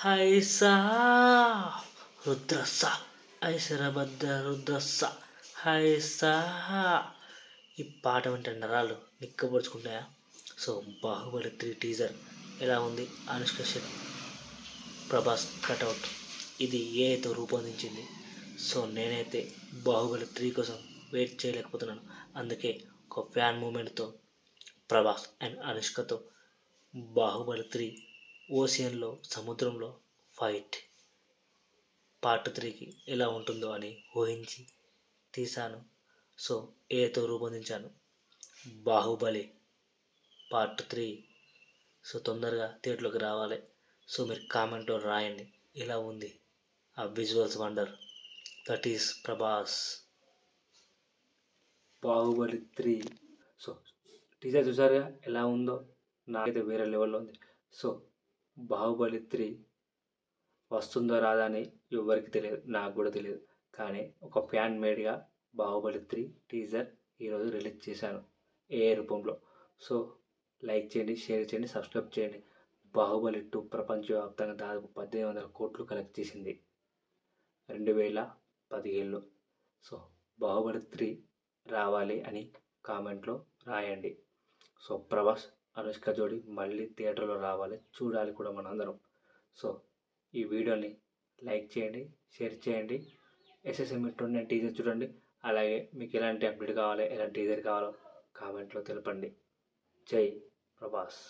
హైసా రుద్రస్స ఐశ్వరభద్ర రుద్రస్స హైసా. ఈ పాట వింటే నరాలు నిక్కబొడుచుకుంటాయా? సో బాహుబలి 3 టీజర్ ఎలా ఉంది? అనుష్క శర్మ, ప్రభాస్ కటౌట్ ఇది ఏఐతో రూపొందించింది. సో నేనైతే బాహుబలి 3 కోసం వెయిట్ చేయలేకపోతున్నాను. అందుకే ఒక ఫ్యాన్ మూమెంట్తో ప్రభాస్ అండ్ అనుష్కతో బాహుబలి 3 ఓషియన్లో, సముద్రంలో ఫైట్ పార్ట్ 3కి ఎలా ఉంటుందో అని ఊహించి తీశాను. సో ఏతో రూపొందించాను బాహుబలి పార్ట్ 3. సో తొందరగా థియేటర్లోకి రావాలి. సో మీరు కామెంట్లో రాయండి ఎలా ఉంది ఆ visuals wonder. That is Prabhas Baahubali 3. So teaser చూసారుగా ఎలా ఉందో, నాకైతే వేరే లెవెల్లో ఉంది. సో బాహుబలి 3 వస్తుందో రాదా అని ఎవరికి తెలియదు, నాకు కూడా తెలియదు. కానీ ఒక ఫ్యాన్ మేడ్గా బాహుబలి 3 టీజర్ ఈరోజు రిలీజ్ చేశాను ఏ రూపంలో. సో లైక్ చేయండి, షేర్ చేయండి, సబ్స్క్రైబ్ చేయండి. బాహుబలి 2 ప్రపంచవ్యాప్తంగా దాదాపు 1800 కోట్లు కలెక్ట్ చేసింది 2017లో. సో బాహుబలి 3 రావాలి అని కామెంట్లో రాయండి. సో ప్రభాస్ అనుష్క జోడి మళ్ళీ థియేటర్లో రావాలి, చూడాలి కూడా మనందరం. సో ఈ వీడియోని లైక్ చేయండి, షేర్ చేయండి. ఎస్ఎస్ఎంఈ 29 టీజర్ చూడండి. అలాగే మీకు ఎలాంటి అప్డేట్ కావాలి, ఎలాంటి టీజర్ కావాలో కామెంట్లో తెలపండి. జై ప్రభాస్.